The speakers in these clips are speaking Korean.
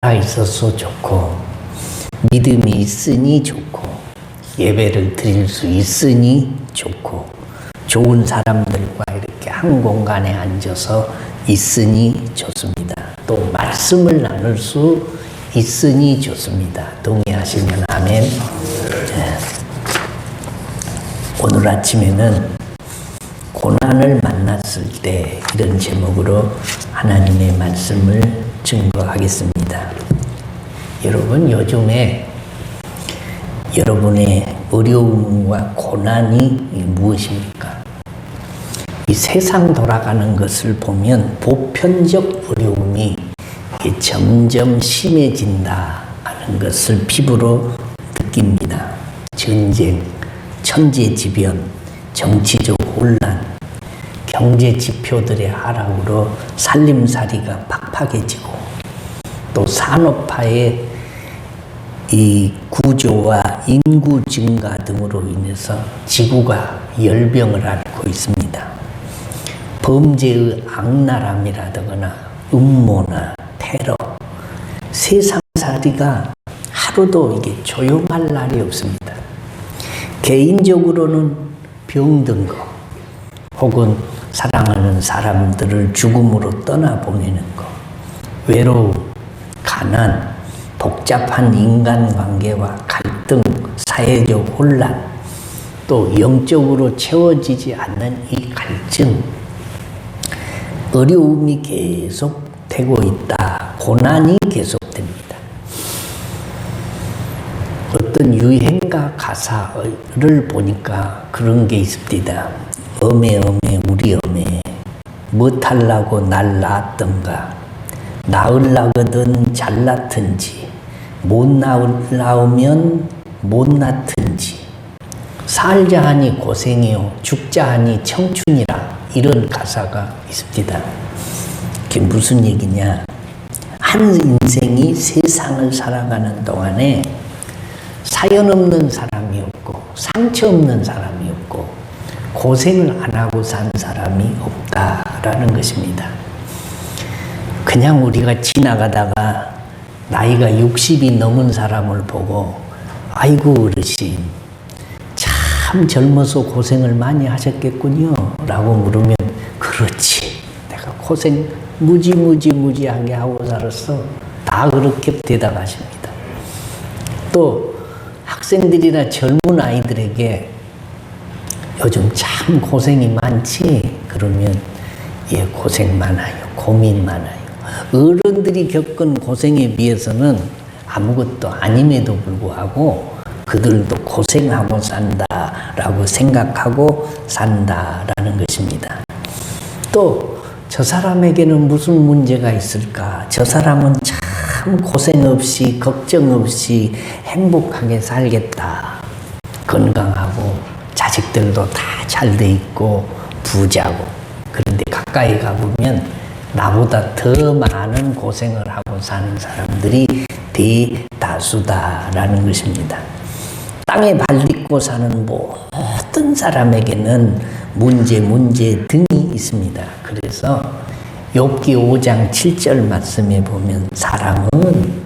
있어서 좋고, 믿음이 있으니 좋고, 예배를 드릴 수 있으니 좋고, 좋은 사람들과 이렇게 한 공간에 앉아서 있으니 좋습니다. 또 말씀을 나눌 수 있으니 좋습니다. 동의하시면 아멘. 오늘 아침에는 고난을 만났을 때 이런 제목으로 하나님의 말씀을 증거하겠습니다. 여러분, 요즘에 여러분의 어려움과 고난이 무엇입니까? 이 세상 돌아가는 것을 보면 보편적 어려움이 점점 심해진다 하는 것을 피부로 느낍니다. 전쟁, 천재지변, 정치적 혼란, 경제 지표들의 하락으로 살림살이가 팍팍해지고, 또 산업화의 이 구조와 인구 증가 등으로 인해서 지구가 열병을 앓고 있습니다. 범죄의 악랄함이라거나 음모나 테러, 세상살이가 하루도 이게 조용할 날이 없습니다. 개인적으로는 병든 거, 혹은 사랑하는 사람들을 죽음으로 떠나보내는 거, 외로움, 가난, 복잡한 인간관계와 갈등, 사회적 혼란, 또 영적으로 채워지지 않는 이 갈증, 어려움이 계속되고 있다. 고난이 계속됩니다. 어떤 유행가 가사를 보니까 그런 게 있습니다. 어메 우리 어메, 못하려고 날 낳았던가, 낳으려거든 잘 낳든지, 못 낳으면 못 낳든지, 살자 하니 고생이요 죽자 하니 청춘이라, 이런 가사가 있습니다. 그게 무슨 얘기냐? 한 인생이 세상을 살아가는 동안에 사연 없는 사람이 없고, 상처 없는 사람이 없고, 고생을 안 하고 산 사람이 없다라는 것입니다. 그냥 우리가 지나가다가 나이가 60이 넘은 사람을 보고, 아이고 어르신 참 젊어서 고생을 많이 하셨겠군요 라고 물으면, 그렇지, 내가 고생 무지하게 하고 살았어, 다 그렇게 대답하십니다. 또 학생들이나 젊은 아이들에게 요즘 참 고생이 많지? 그러면 예, 고생 많아요, 고민 많아요. 어른들이 겪은 고생에 비해서는 아무것도 아님에도 불구하고 그들도 고생하고 산다라고 생각하고 산다라는 것입니다. 또 저 사람에게는 무슨 문제가 있을까? 저 사람은 참 고생 없이 걱정 없이 행복하게 살겠다. 건강하고 자식들도 다 잘 돼 있고 부자고. 그런데 가까이 가보면 나보다 더 많은 고생을 하고 사는 사람들이 대다수다라는 것입니다. 땅에 발 딛고 사는 모든 사람에게는 문제 등이 있습니다. 그래서 욥기 5장 7절 말씀에 보면, 사람은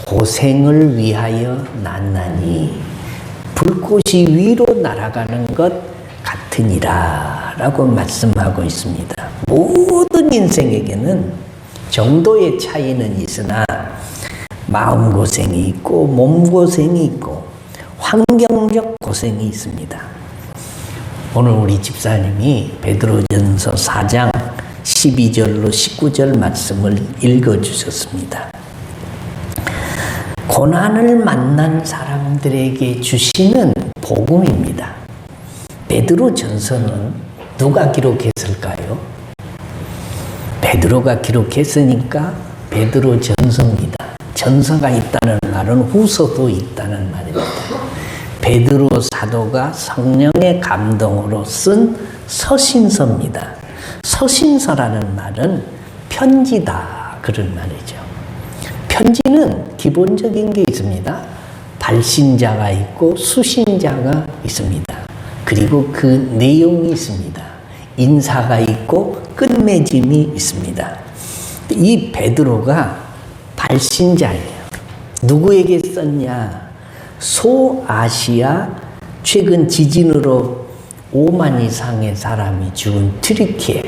고생을 위하여 났나니 불꽃이 위로 날아가는 것 같으니라 라고 말씀하고 있습니다. 모든 인생에게는 정도의 차이는 있으나 마음고생이 있고 몸고생이 있고 환경적 고생이 있습니다. 오늘 우리 집사님이 베드로전서 4장 12절로 19절 말씀을 읽어주셨습니다. 고난을 만난 사람들에게 주시는 복음입니다. 베드로전서는 누가 기록했을까요? 베드로가 기록했으니까 베드로전서입니다. 전서가 있다는 말은 후서도 있다는 말입니다. 베드로 사도가 성령의 감동으로 쓴 서신서입니다. 서신서라는 말은 편지다, 그런 말이죠. 편지는 기본적인 게 있습니다. 발신자가 있고 수신자가 있습니다. 그리고 그 내용이 있습니다. 인사가 있고 끝맺음이 있습니다. 이 베드로가 발신자예요. 누구에게 썼냐? 소아시아 최근 지진으로 5만 이상의 사람이 죽은 튀르키예,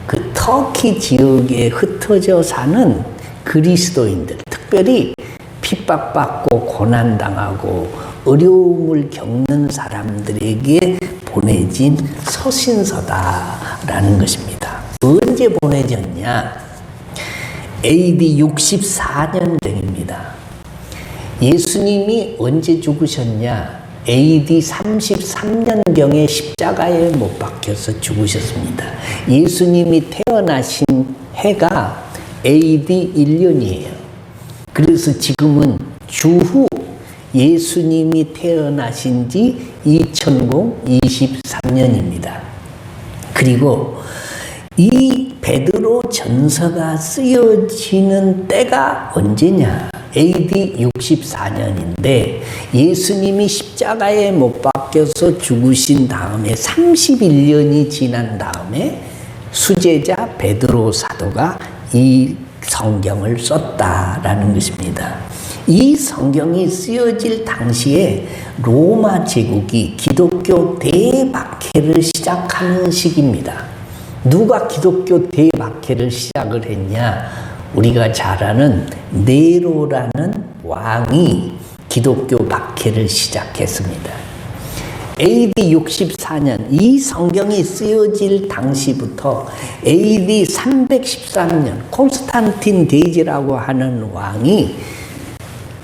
그 터키 지역에 흩어져 사는 그리스도인들, 특별히 핍박받고 고난당하고 어려움을 겪는 사람들에게 보내진 서신서다라는 것입니다. 언제 보내졌냐? AD 64년경입니다. 예수님이 언제 죽으셨냐? AD 33년경에 십자가에 못 박혀서 죽으셨습니다. 예수님이 태어나신 해가 AD 1년이에요. 그래서 지금은 주후 예수님이 태어나신 지 2023년입니다. 그리고 이 베드로 전서가 쓰여지는 때가 언제냐? AD 64년인데 예수님이 십자가에 못 박혀서 죽으신 다음에 31년이 지난 다음에 수제자 베드로 사도가 이 성경을 썼다라는 것입니다. 이 성경이 쓰여질 당시에 로마 제국이 기독교 대박해를 시작하는 시기입니다. 누가 기독교 대박해를 시작을 했냐? 우리가 잘 아는 네로라는 왕이 기독교 박해를 시작했습니다. AD 64년, 이 성경이 쓰여질 당시부터 AD 313년 콘스탄틴 대제라고 하는 왕이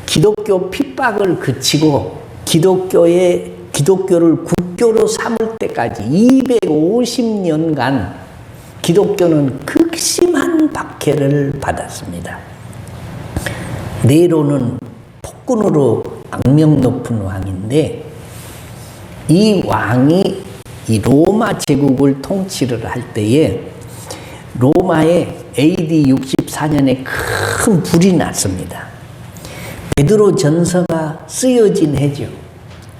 기독교 핍박을 그치고 기독교를 국교로 삼을 때까지 250년간 기독교는 극심한 박해를 받았습니다. 네로는 폭군으로 악명 높은 왕인데 이 왕이 이 로마 제국을 통치를 할 때에 로마에 AD 64년에 큰 불이 났습니다. 베드로 전서가 쓰여진 해죠.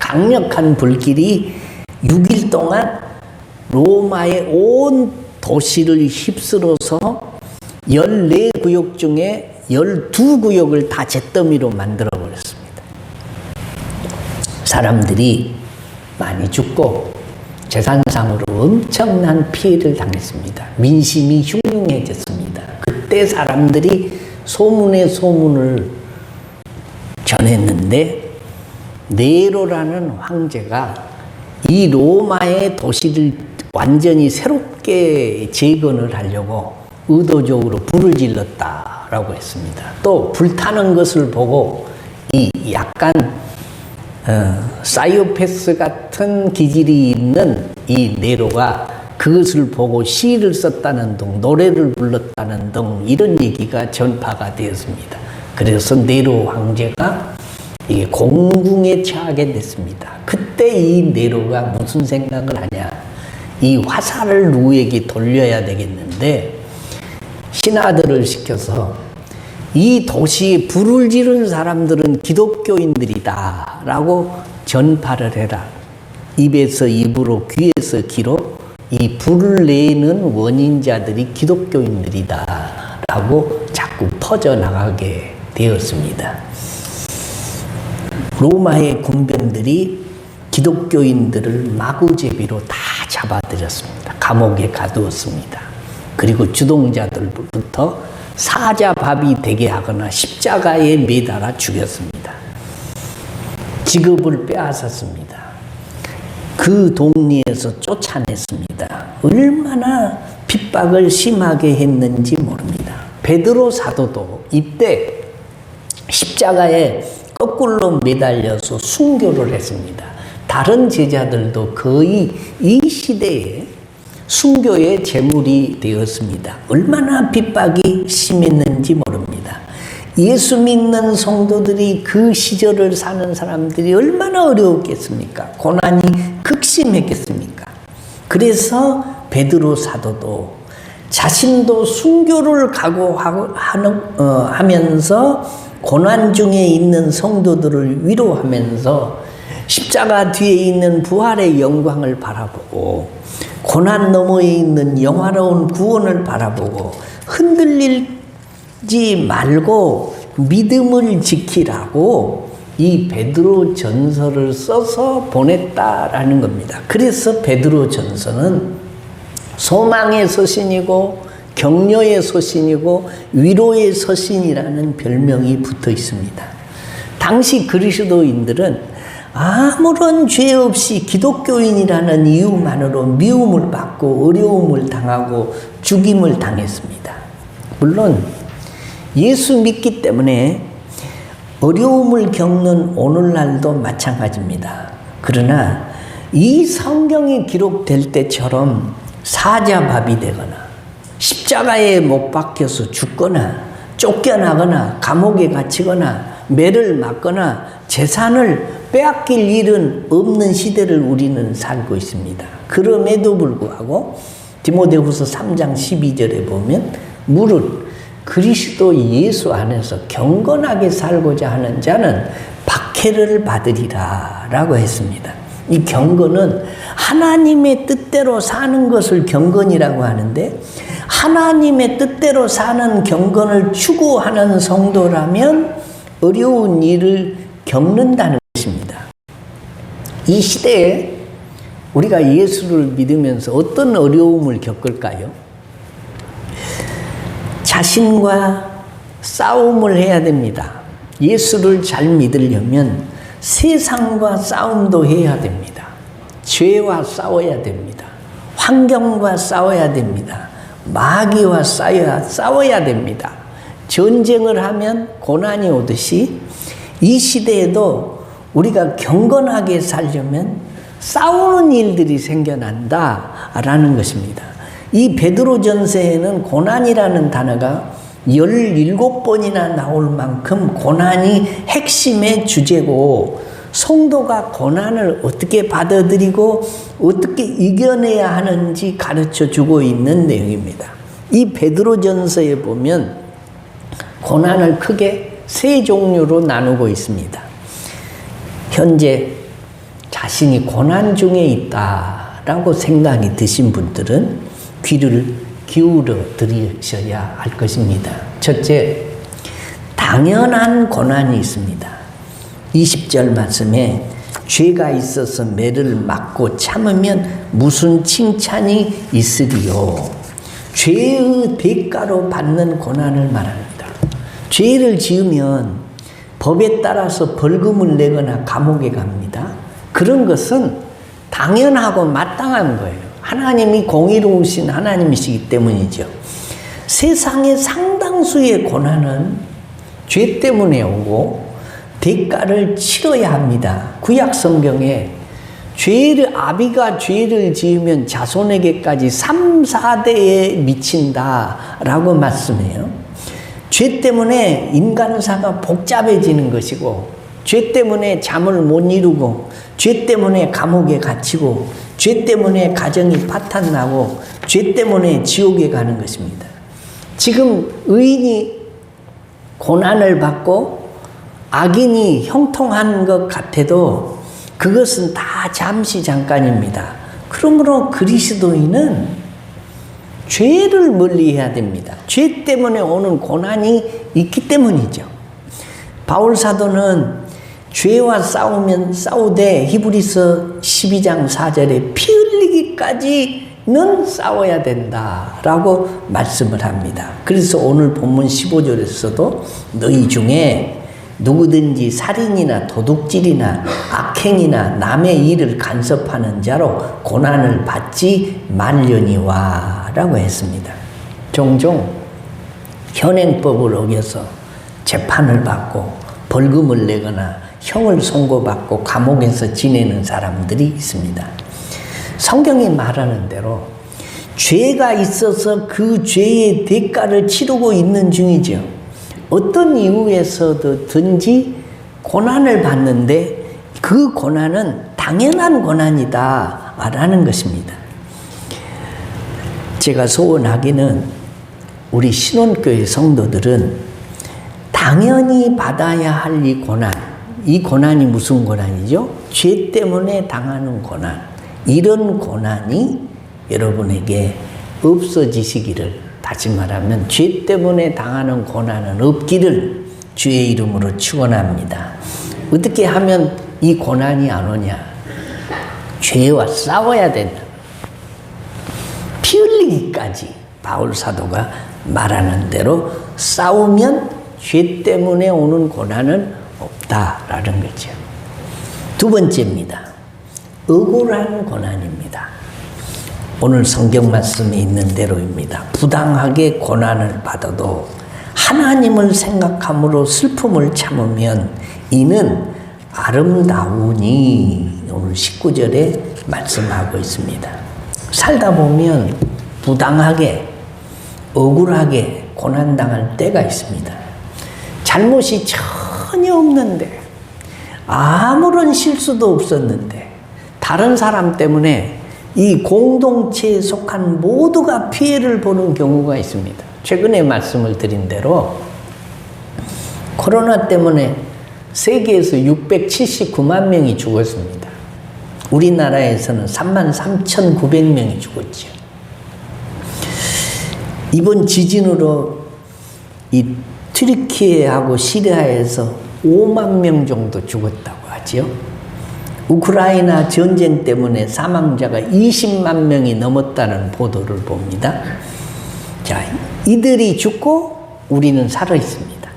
강력한 불길이 6일 동안 로마의 온 도시를 휩쓸어서 14구역 중에 12구역을 다 잿더미로 만들어버렸습니다. 사람들이 많이 죽고 재산상으로 엄청난 피해를 당했습니다. 민심이 흉흉해졌습니다. 그때 사람들이 소문에 소문을 전했는데 네로라는 황제가 이 로마의 도시를 완전히 새롭게 재건을 하려고 의도적으로 불을 질렀다라고 했습니다. 또 불타는 것을 보고 이 약간 사이오패스 같은 기질이 있는 이 네로가 그것을 보고 시를 썼다는 등 노래를 불렀다는 등 이런 얘기가 전파가 되었습니다. 그래서 네로 황제가 이게 공궁에 처하게 됐습니다. 그때 이 네로가 무슨 생각을 하냐? 이 화살을 누구에게 돌려야 되겠는데 신하들을 시켜서 이 도시에 불을 지른 사람들은 기독교인들이다 라고 전파를 해라. 입에서 입으로 귀에서 귀로 이 불을 내는 원인자들이 기독교인들이다 라고 자꾸 퍼져나가게 되었습니다. 로마의 군병들이 기독교인들을 마구제비로 다 잡아들였습니다. 감옥에 가두었습니다. 그리고 주동자들부터 사자밥이 되게 하거나 십자가에 매달아 죽였습니다. 직업을 빼앗았습니다. 그 동리에서 쫓아냈습니다. 얼마나 핍박을 심하게 했는지 모릅니다. 베드로 사도도 이때 십자가에 거꾸로 매달려서 순교를 했습니다. 다른 제자들도 거의 이 시대에 순교의 제물이 되었습니다. 얼마나 핍박이 심했는지 모릅니다. 예수 믿는 성도들이 그 시절을 사는 사람들이 얼마나 어려웠겠습니까? 고난이 극심했겠습니까? 그래서 베드로 사도도 자신도 순교를 각오하면서 고난 중에 있는 성도들을 위로하면서 십자가 뒤에 있는 부활의 영광을 바라보고 고난 너머에 있는 영화로운 구원을 바라보고 흔들리지 말고 믿음을 지키라고 이 베드로 전서를 써서 보냈다라는 겁니다. 그래서 베드로 전서는 소망의 서신이고 격려의 서신이고 위로의 서신이라는 별명이 붙어 있습니다. 당시 그리스도인들은 아무런 죄 없이 기독교인이라는 이유만으로 미움을 받고 어려움을 당하고 죽임을 당했습니다. 물론 예수 믿기 때문에 어려움을 겪는 오늘날도 마찬가지입니다. 그러나 이 성경이 기록될 때처럼 사자밥이 되거나 십자가에 못 박혀서 죽거나 쫓겨나거나 감옥에 갇히거나 매를 맞거나 재산을 빼앗길 일은 없는 시대를 우리는 살고 있습니다. 그럼에도 불구하고 디모데후서 3장 12절에 보면 무릇 그리스도 예수 안에서 경건하게 살고자 하는 자는 박해를 받으리라 라고 했습니다. 이 경건은 하나님의 뜻대로 사는 것을 경건이라고 하는데 하나님의 뜻대로 사는 경건을 추구하는 성도라면 어려운 일을 겪는다는 것입니다. 이 시대에 우리가 예수를 믿으면서 어떤 어려움을 겪을까요? 자신과 싸움을 해야 됩니다. 예수를 잘 믿으려면 세상과 싸움도 해야 됩니다. 죄와 싸워야 됩니다. 환경과 싸워야 됩니다. 마귀와 싸워야 됩니다. 전쟁을 하면 고난이 오듯이 이 시대에도 우리가 경건하게 살려면 싸우는 일들이 생겨난다라는 것입니다. 이 베드로전서에는 고난이라는 단어가 17번이나 나올 만큼 고난이 핵심의 주제고 성도가 고난을 어떻게 받아들이고 어떻게 이겨내야 하는지 가르쳐 주고 있는 내용입니다. 이 베드로전서에 보면 고난을 크게 세 종류로 나누고 있습니다. 현재 자신이 고난 중에 있다라고 생각이 드신 분들은 귀를 기울여 들으셔야 할 것입니다. 첫째, 당연한 고난이 있습니다. 20절 말씀에 죄가 있어서 매를 맞고 참으면 무슨 칭찬이 있으리요. 죄의 대가로 받는 고난을 말합니다. 죄를 지으면 법에 따라서 벌금을 내거나 감옥에 갑니다. 그런 것은 당연하고 마땅한 거예요. 하나님이 공의로우신 하나님이시기 때문이죠. 세상의 상당수의 고난은 죄 때문에 오고 대가를 치러야 합니다. 구약 성경에 아비가 죄를 지으면 자손에게까지 3, 4대에 미친다라고 말씀해요. 죄 때문에 인간사가 복잡해지는 것이고 죄 때문에 잠을 못 이루고 죄 때문에 감옥에 갇히고 죄 때문에 가정이 파탄나고 죄 때문에 지옥에 가는 것입니다. 지금 의인이 고난을 받고 악인이 형통한 것 같아도 그것은 다 잠시 잠깐입니다. 그러므로 그리스도인은 죄를 멀리해야 됩니다. 죄 때문에 오는 고난이 있기 때문이죠. 바울 사도는 죄와 싸우되 히브리서 12장 4절에 피 흘리기까지는 싸워야 된다라고 말씀을 합니다. 그래서 오늘 본문 15절에서도 너희 중에 누구든지 살인이나 도둑질이나 악행이나 남의 일을 간섭하는 자로 고난을 받지 말려니와 라고 했습니다. 종종 현행법을 어겨서 재판을 받고 벌금을 내거나 형을 선고받고 감옥에서 지내는 사람들이 있습니다. 성경이 말하는 대로 죄가 있어서 그 죄의 대가를 치르고 있는 중이죠. 어떤 이유에서든지 고난을 받는데 그 고난은 당연한 고난이다 라는 것입니다. 제가 소원하기는 우리 신혼교회 성도들은 당연히 받아야 할 이 고난이 무슨 고난이죠? 죄 때문에 당하는 고난. 이런 고난이 여러분에게 없어지시기를, 다시 말하면 죄 때문에 당하는 고난은 없기를 주의 이름으로 축원합니다. 어떻게 하면 이 고난이 안 오냐? 죄와 싸워야 된다. 피 흘리기까지 바울 사도가 말하는 대로 싸우면 죄 때문에 오는 고난은 없다라는 거죠. 두 번째입니다. 억울한 고난입니다. 오늘 성경 말씀에 있는 대로입니다. 부당하게 고난을 받아도 하나님을 생각함으로 슬픔을 참으면 이는 아름다우니, 오늘 19절에 말씀하고 있습니다. 살다 보면 부당하게 억울하게 고난당할 때가 있습니다. 잘못이 전혀 없는데, 아무런 실수도 없었는데 다른 사람 때문에 이 공동체에 속한 모두가 피해를 보는 경우가 있습니다. 최근에 말씀을 드린 대로 코로나 때문에 세계에서 679만 명이 죽었습니다. 우리나라에서는 33,900명이 죽었죠. 이번 지진으로 이 튀르키예하고 시리아에서 5만 명 정도 죽었다고 하죠. 우크라이나 전쟁 때문에 사망자가 20만 명이 넘었다는 보도를 봅니다. 자, 이들이 죽고 우리는 살아 있습니다.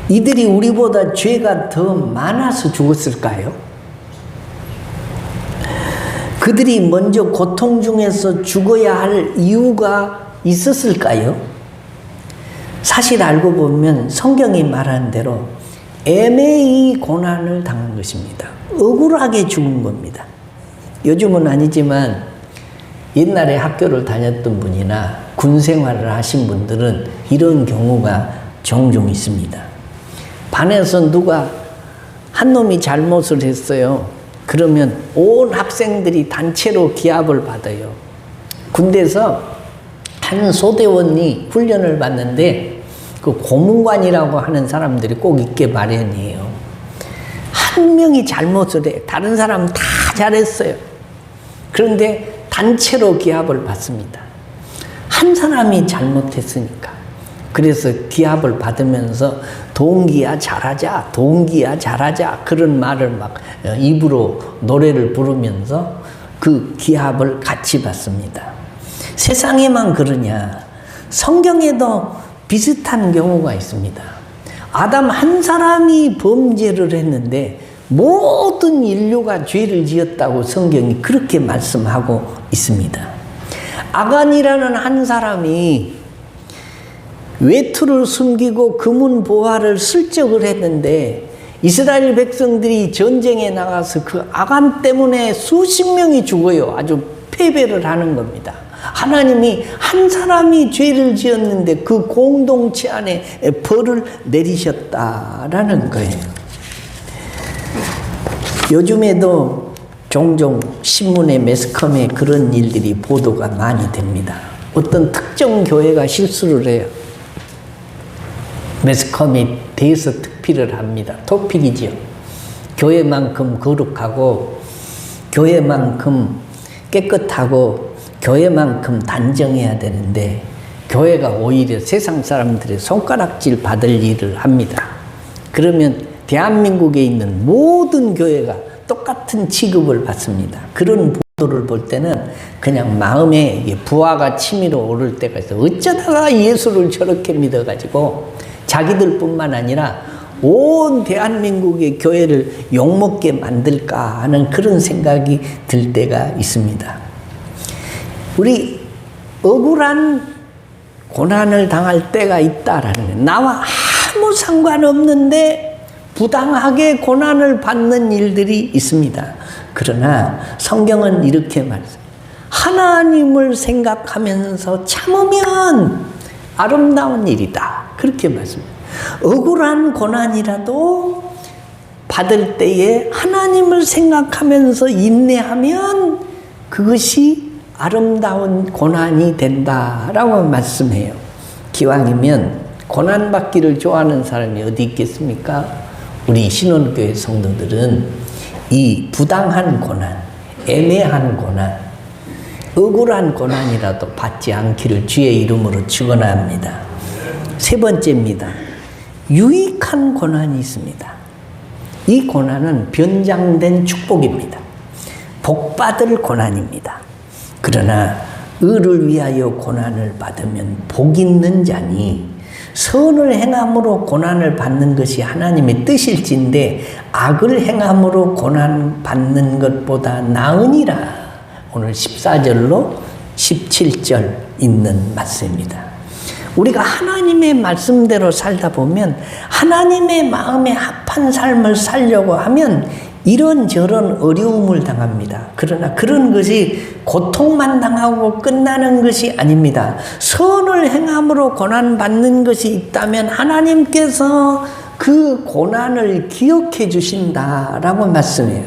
이들이 우리보다 죄가 더 많아서 죽었을까요? 그들이 먼저 고통 중에서 죽어야 할 이유가 있었을까요? 사실 알고 보면 성경이 말한 대로 애매히 고난을 당한 것입니다. 억울하게 죽은 겁니다. 요즘은 아니지만 옛날에 학교를 다녔던 분이나 군 생활을 하신 분들은 이런 경우가 종종 있습니다. 반에서 누가 한 놈이 잘못을 했어요. 그러면 온 학생들이 단체로 기합을 받아요. 군대에서 한 소대원이 훈련을 받는데 그 고문관이라고 하는 사람들이 꼭 있게 마련이에요. 한 명이 잘못을 해. 다른 사람 다 잘했어요. 그런데 단체로 기합을 받습니다. 한 사람이 잘못했으니까. 그래서 기합을 받으면서 동기야 잘하자, 동기야 잘하자, 그런 말을 막 입으로 노래를 부르면서 그 기합을 같이 받습니다. 세상에만 그러냐? 성경에도 비슷한 경우가 있습니다. 아담 한 사람이 범죄를 했는데 모든 인류가 죄를 지었다고 성경이 그렇게 말씀하고 있습니다. 아간이라는 한 사람이 외투를 숨기고 금은 보화를 슬쩍을 했는데 이스라엘 백성들이 전쟁에 나가서 그 아간 때문에 수십 명이 죽어요. 아주 패배를 하는 겁니다. 하나님이 한 사람이 죄를 지었는데 그 공동체 안에 벌을 내리셨다라는 거예요. 요즘에도 종종 신문에 매스컴에 그런 일들이 보도가 많이 됩니다. 어떤 특정 교회가 실수를 해요. 매스컴이 대서특필을 합니다. 토픽이죠. 교회만큼 거룩하고 교회만큼 깨끗하고 교회만큼 단정해야 되는데 교회가 오히려 세상 사람들의 손가락질 받을 일을 합니다. 그러면 대한민국에 있는 모든 교회가 똑같은 취급을 받습니다. 그런 보도를 볼 때는 그냥 마음에 부하가 치밀어 오를 때가 있어요. 어쩌다가 예수를 저렇게 믿어가지고 자기들뿐만 아니라 온 대한민국의 교회를 욕먹게 만들까 하는 그런 생각이 들 때가 있습니다. 우리 억울한 고난을 당할 때가 있다라는 거예요. 나와 아무 상관없는데 부당하게 고난을 받는 일들이 있습니다. 그러나 성경은 이렇게 말해요. 하나님을 생각하면서 참으면 아름다운 일이다. 그렇게 말씀합니다. 억울한 고난이라도 받을 때에 하나님을 생각하면서 인내하면 그것이 아름다운 고난이 된다라고 말씀해요. 기왕이면 고난받기를 좋아하는 사람이 어디 있겠습니까? 우리 신혼교회 성도들은 이 부당한 고난, 애매한 고난, 억울한 고난이라도 받지 않기를 주의 이름으로 축원합니다. 세 번째입니다. 유익한 고난이 있습니다. 이 고난은 변장된 축복입니다. 복받을 고난입니다. 그러나 의를 위하여 고난을 받으면 복 있는 자니 선을 행함으로 고난을 받는 것이 하나님의 뜻일진데 악을 행함으로 고난 받는 것보다 나으니라. 오늘 14절로 17절 있는 말씀입니다. 우리가 하나님의 말씀대로 살다 보면 하나님의 마음에 합한 삶을 살려고 하면 이런저런 어려움을 당합니다. 그러나 그런 것이 고통만 당하고 끝나는 것이 아닙니다. 선을 행함으로 고난받는 것이 있다면 하나님께서 그 고난을 기억해 주신다라고 말씀해요.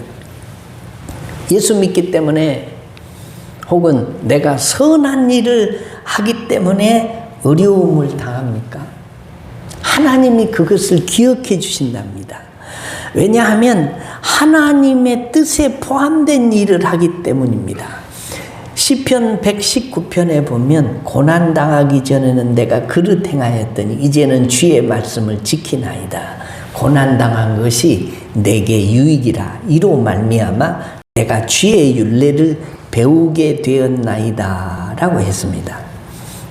예수 믿기 때문에 혹은 내가 선한 일을 하기 때문에 어려움을 당합니까? 하나님이 그것을 기억해 주신답니다. 왜냐하면 하나님의 뜻에 포함된 일을 하기 때문입니다. 시편 119편에 보면 고난당하기 전에는 내가 그릇 행하였더니 이제는 주의 말씀을 지키나이다. 고난당한 것이 내게 유익이라. 이로 말미암아 내가 주의 율례를 배우게 되었나이다 라고 했습니다.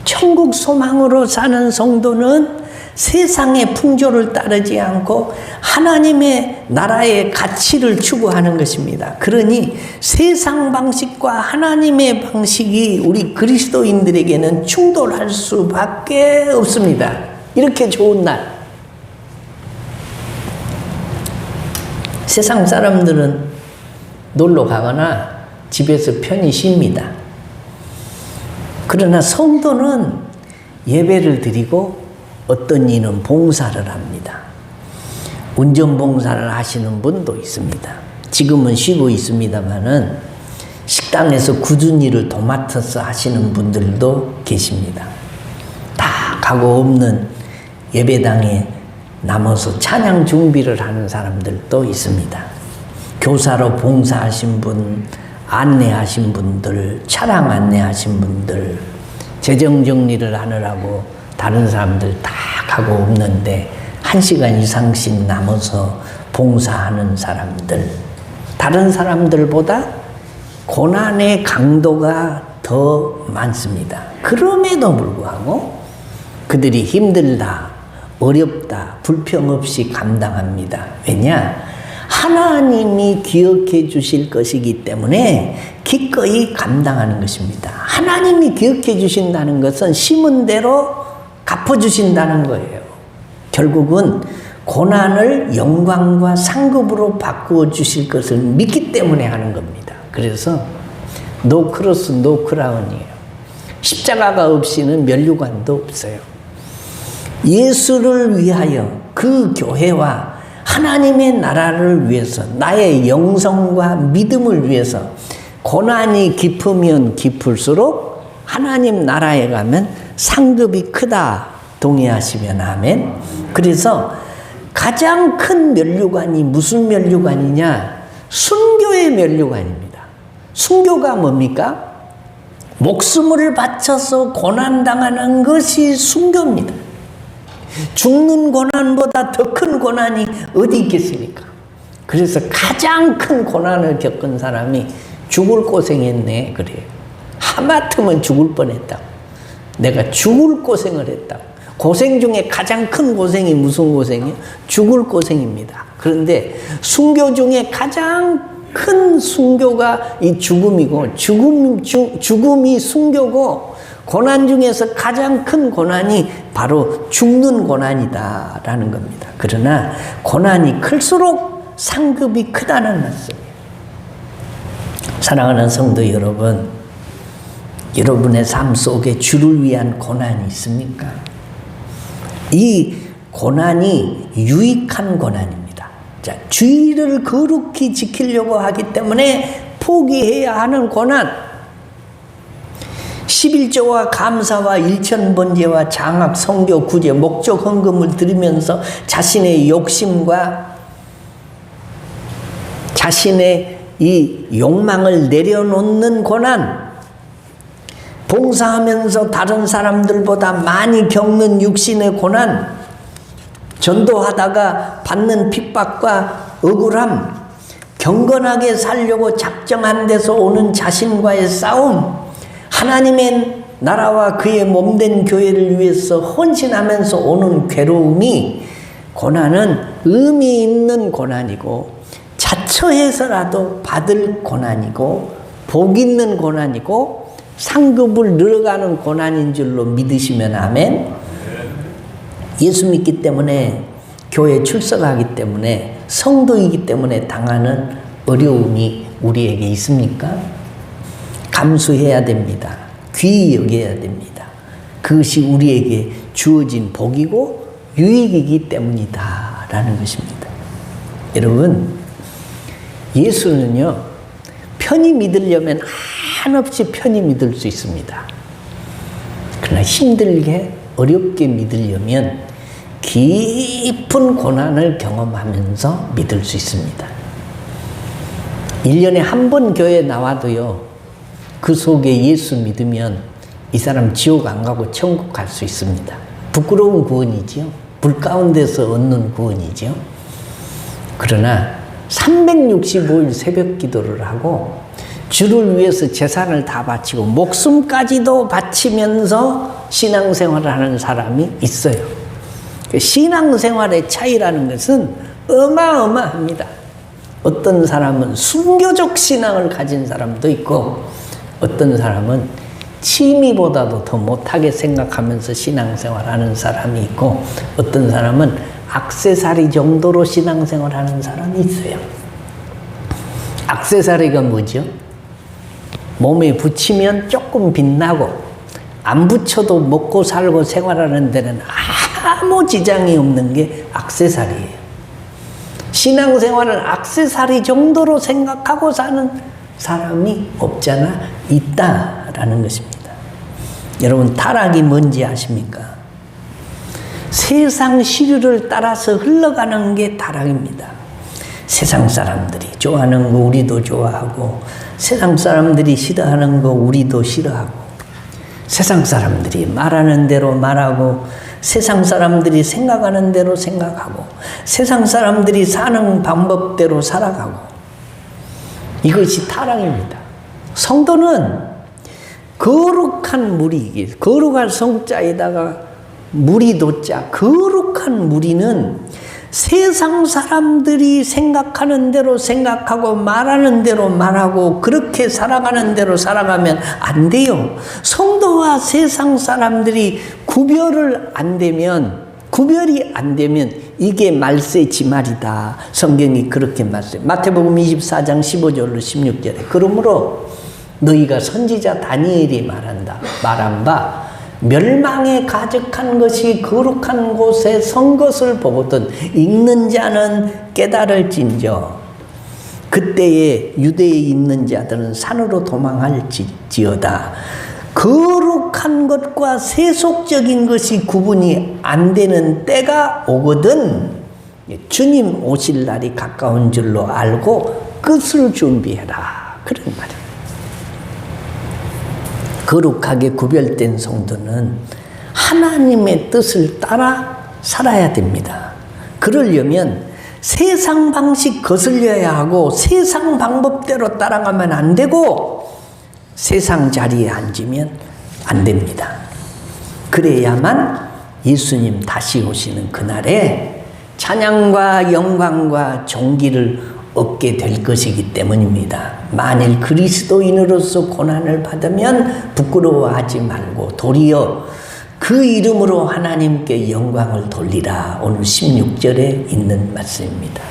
천국 소망으로 사는 성도는 세상의 풍조를 따르지 않고 하나님의 나라의 가치를 추구하는 것입니다. 그러니 세상 방식과 하나님의 방식이 우리 그리스도인들에게는 충돌할 수밖에 없습니다. 이렇게 좋은 날. 세상 사람들은 놀러 가거나 집에서 편히 쉽니다. 그러나 성도는 예배를 드리고 어떤 이는 봉사를 합니다. 운전봉사를 하시는 분도 있습니다. 지금은 쉬고 있습니다만은 식당에서 굳은 일을 도맡아서 하시는 분들도 계십니다. 다 가고 없는 예배당에 남아서 찬양 준비를 하는 사람들도 있습니다. 교사로 봉사하신 분, 안내하신 분들, 차량 안내하신 분들, 재정 정리를 하느라고 다른 사람들 다 가고 없는데 1시간 이상씩 남아서 봉사하는 사람들, 다른 사람들보다 고난의 강도가 더 많습니다. 그럼에도 불구하고 그들이 힘들다, 어렵다, 불평 없이 감당합니다. 왜냐? 하나님이 기억해 주실 것이기 때문에 기꺼이 감당하는 것입니다. 하나님이 기억해 주신다는 것은 심은 대로 갚아주신다는 거예요. 결국은 고난을 영광과 상급으로 바꾸어 주실 것을 믿기 때문에 하는 겁니다. 그래서 노 크로스 노 크라운이에요. 십자가가 없이는 면류관도 없어요. 예수를 위하여 그 교회와 하나님의 나라를 위해서 나의 영성과 믿음을 위해서 고난이 깊으면 깊을수록 하나님 나라에 가면 상급이 크다. 동의하시면 아멘. 그래서 가장 큰 면류관이 무슨 면류관이냐? 순교의 면류관입니다. 순교가 뭡니까? 목숨을 바쳐서 고난당하는 것이 순교입니다. 죽는 고난보다 더 큰 고난이 어디 있겠습니까? 그래서 가장 큰 고난을 겪은 사람이 죽을 고생했네 그래요. 하마터면 죽을 뻔했다고. 내가 죽을 고생을 했다고. 고생 중에 가장 큰 고생이 무슨 고생이에요? 죽을 고생입니다. 그런데 순교 중에 가장 큰 순교가 이 죽음이고 죽음이 순교고 고난 중에서 가장 큰 고난이 바로 죽는 고난이다라는 겁니다. 그러나 고난이 클수록 상급이 크다는 말씀이에요. 사랑하는 성도 여러분, 여러분의 삶 속에 주를 위한 고난이 있습니까? 이 고난이 유익한 고난입니다. 자, 주의를 거룩히 지키려고 하기 때문에 포기해야 하는 고난. 11조와 감사와 일천번제와 장학, 성교, 구제, 목적 헌금을 드리면서 자신의 욕심과 자신의 이 욕망을 내려놓는 고난, 봉사하면서 다른 사람들보다 많이 겪는 육신의 고난, 전도하다가 받는 핍박과 억울함, 경건하게 살려고 작정한 데서 오는 자신과의 싸움, 하나님의 나라와 그의 몸된 교회를 위해서 헌신하면서 오는 괴로움이, 고난은 의미 있는 고난이고 자처해서라도 받을 고난이고 복 있는 고난이고 상급을 늘어가는 고난인 줄로 믿으시면 아멘. 예수 믿기 때문에, 교회 출석하기 때문에, 성도이기 때문에 당하는 어려움이 우리에게 있습니까? 감수해야 됩니다. 귀히 여겨야 됩니다. 그것이 우리에게 주어진 복이고 유익이기 때문이다 라는 것입니다. 여러분, 예수는요, 편히 믿으려면 한없이 편히 믿을 수 있습니다. 그러나 힘들게 어렵게 믿으려면 깊은 고난을 경험하면서 믿을 수 있습니다. 1년에 한 번 교회 나와도요, 그 속에 예수 믿으면 이 사람 지옥 안 가고 천국 갈 수 있습니다. 부끄러운 구원이지요. 불 가운데서 얻는 구원이죠. 그러나 365일 새벽 기도를 하고 주를 위해서 재산을 다 바치고 목숨까지도 바치면서 신앙생활을 하는 사람이 있어요. 신앙생활의 차이라는 것은 어마어마합니다. 어떤 사람은 순교적 신앙을 가진 사람도 있고, 어떤 사람은 취미보다도 더 못하게 생각하면서 신앙생활하는 사람이 있고, 어떤 사람은 액세서리 정도로 신앙생활하는 사람이 있어요. 액세서리가 뭐죠? 몸에 붙이면 조금 빛나고 안 붙여도 먹고 살고 생활하는 데는 아무 지장이 없는 게 액세서리예요. 신앙생활은 액세서리 정도로 생각하고 사는 사람이 없잖아, 있다라는 것입니다. 여러분, 타락이 뭔지 아십니까? 세상 시류를 따라서 흘러가는 게 타락입니다. 세상 사람들이 좋아하는 거 우리도 좋아하고, 세상 사람들이 싫어하는 거 우리도 싫어하고, 세상 사람들이 말하는 대로 말하고, 세상 사람들이 생각하는 대로 생각하고, 세상 사람들이 사는 방법대로 살아가고, 이것이 타락입니다. 성도는 거룩한 무리, 거룩한 성자에다가 무리 도자, 거룩한 무리는 세상 사람들이 생각하는 대로 생각하고 말하는 대로 말하고 그렇게 살아가는 대로 살아가면 안 돼요. 성도와 세상 사람들이 구별이 안 되면 이게 말세지말이다. 성경이 그렇게 말씀해요. 마태복음 24장 15절로 16절에 그러므로 너희가 선지자 다니엘이 말한 바 멸망에 가득한 것이 거룩한 곳에 선 것을 보거든 읽는 자는 깨달을진저 그때에 유대에 있는 자들은 산으로 도망할지어다. 거룩한 것과 세속적인 것이 구분이 안 되는 때가 오거든 주님 오실 날이 가까운 줄로 알고 끝을 준비해라. 그런 말이에요. 거룩하게 구별된 성도는 하나님의 뜻을 따라 살아야 됩니다. 그러려면 세상 방식 거슬려야 하고 세상 방법대로 따라가면 안 되고 세상 자리에 앉으면 안 됩니다. 그래야만 예수님 다시 오시는 그날에 찬양과 영광과 존귀를 얻게 될 것이기 때문입니다. 만일 그리스도인으로서 고난을 받으면 부끄러워하지 말고 도리어 그 이름으로 하나님께 영광을 돌리라. 오늘 16절에 있는 말씀입니다.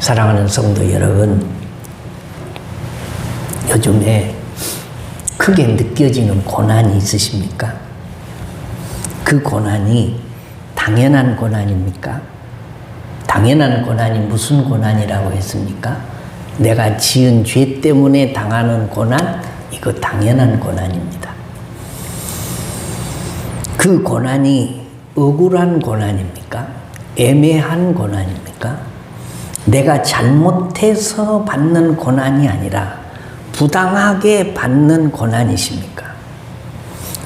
사랑하는 성도 여러분, 요즘에 크게 느껴지는 고난이 있으십니까? 그 고난이 당연한 고난입니까? 당연한 고난이 무슨 고난이라고 했습니까? 내가 지은 죄 때문에 당하는 고난, 이거 당연한 고난입니다. 그 고난이 억울한 고난입니까? 애매한 고난입니까? 내가 잘못해서 받는 고난이 아니라 부당하게 받는 고난이십니까?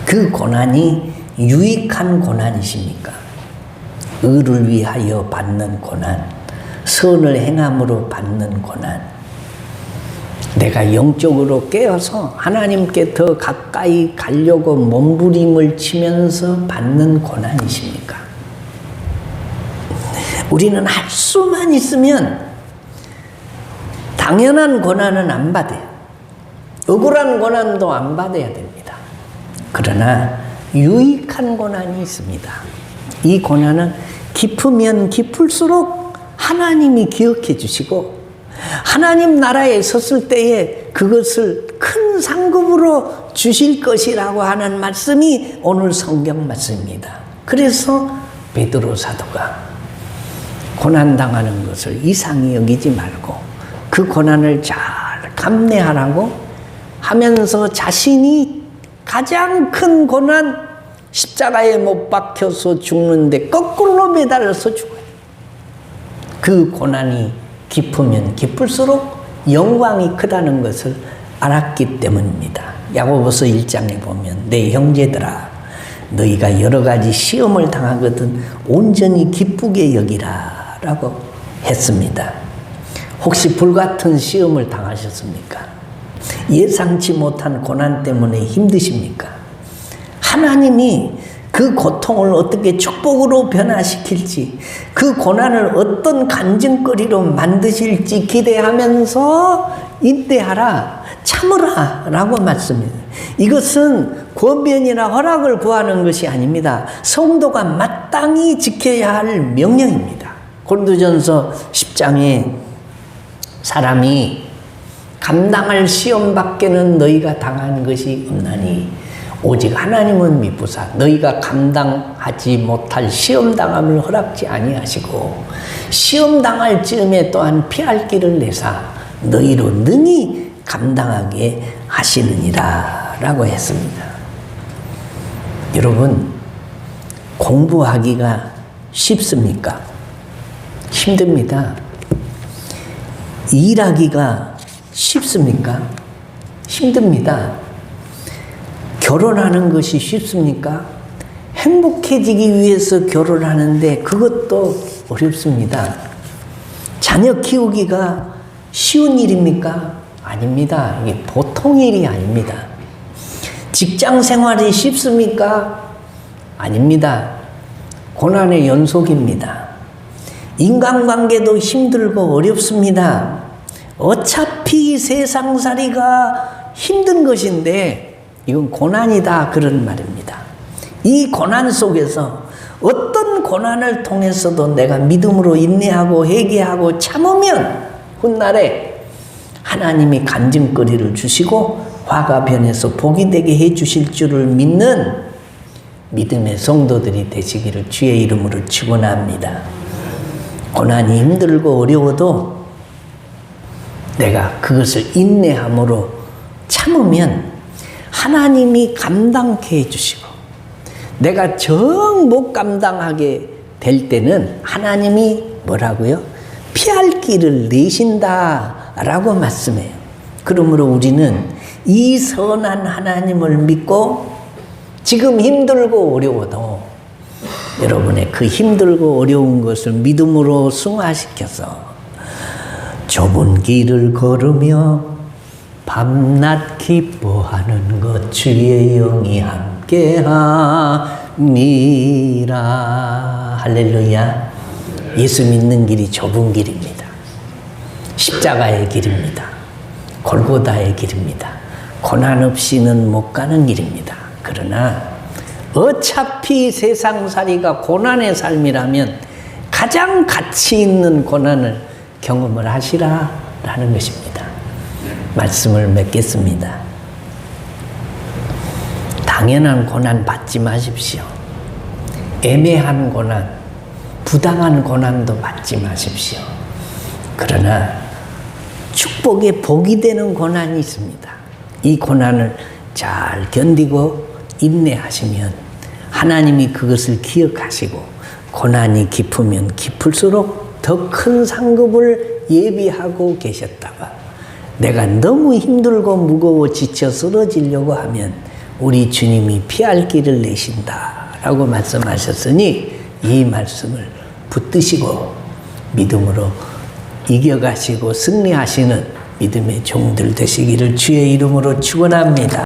그 고난이 유익한 고난이십니까? 의를 위하여 받는 고난, 선을 행함으로 받는 고난, 내가 영적으로 깨어서 하나님께 더 가까이 가려고 몸부림을 치면서 받는 고난이십니까? 우리는 할 수만 있으면 당연한 고난은 안 받아요. 억울한 고난도 안 받아야 됩니다. 그러나 유익한 고난이 있습니다. 이 고난은 깊으면 깊을수록 하나님이 기억해 주시고 하나님 나라에 섰을 때에 그것을 큰 상급으로 주실 것이라고 하는 말씀이 오늘 성경 말씀입니다. 그래서 베드로 사도가 고난당하는 것을 이상히 여기지 말고 그 고난을 잘 감내하라고 하면서 자신이 가장 큰 고난, 십자가에 못 박혀서 죽는데 거꾸로 매달려서 죽어요. 그 고난이 깊으면 깊을수록 영광이 크다는 것을 알았기 때문입니다. 야고보서 1장에 보면 내 형제들아 너희가 여러 가지 시험을 당하거든 온전히 기쁘게 여기라 라고 했습니다. 혹시 불같은 시험을 당하셨습니까? 예상치 못한 고난 때문에 힘드십니까? 하나님이 그 고통을 어떻게 축복으로 변화시킬지, 그 고난을 어떤 간증거리로 만드실지 기대하면서 인내하라, 참으라 라고 말씀합니다. 이것은 권면이나 허락을 구하는 것이 아닙니다. 성도가 마땅히 지켜야 할 명령입니다. 고린도전서 10장에 사람이 감당할 시험밖에는 너희가 당한 것이 없나니 오직 하나님은 미쁘사 너희가 감당하지 못할 시험당함을 허락지 아니하시고 시험당할 즈음에 또한 피할 길을 내사 너희로 능히 감당하게 하시느니라 라고 했습니다. 여러분, 공부하기가 쉽습니까? 힘듭니다. 일하기가 쉽습니까? 힘듭니다. 결혼하는 것이 쉽습니까? 행복해지기 위해서 결혼하는데 그것도 어렵습니다. 자녀 키우기가 쉬운 일입니까? 아닙니다. 이게 보통 일이 아닙니다. 직장 생활이 쉽습니까? 아닙니다. 고난의 연속입니다. 인간관계도 힘들고 어렵습니다. 어차피 세상살이가 힘든 것인데 이건 고난이다 그런 말입니다. 이 고난 속에서 어떤 고난을 통해서도 내가 믿음으로 인내하고 회개하고 참으면 훗날에 하나님이 간증거리를 주시고 화가 변해서 복이 되게 해주실 줄을 믿는 믿음의 성도들이 되시기를 주의 이름으로 축원합니다. 고난이 힘들고 어려워도 내가 그것을 인내함으로 참으면 하나님이 감당케 해주시고 내가 정 못 감당하게 될 때는 하나님이 뭐라고요? 피할 길을 내신다 라고 말씀해요. 그러므로 우리는 이 선한 하나님을 믿고 지금 힘들고 어려워도 여러분의 그 힘들고 어려운 것을 믿음으로 승화시켜서 좁은 길을 걸으며 밤낮 기뻐하는 것 주의 영이 함께하니라. 할렐루야. 예수 믿는 길이 좁은 길입니다. 십자가의 길입니다. 골고다의 길입니다. 고난 없이는 못 가는 길입니다. 그러나 어차피 세상살이가 고난의 삶이라면 가장 가치 있는 고난을 경험을 하시라라는 것입니다. 말씀을 맺겠습니다. 당연한 고난 받지 마십시오. 애매한 고난, 부당한 고난도 받지 마십시오. 그러나 축복의 복이 되는 고난이 있습니다. 이 고난을 잘 견디고 인내하시면 하나님이 그것을 기억하시고 고난이 깊으면 깊을수록 더 큰 상급을 예비하고 계셨다가 내가 너무 힘들고 무거워 지쳐 쓰러지려고 하면 우리 주님이 피할 길을 내신다라고 말씀하셨으니 이 말씀을 붙드시고 믿음으로 이겨가시고 승리하시는 믿음의 종들 되시기를 주의 이름으로 축원합니다.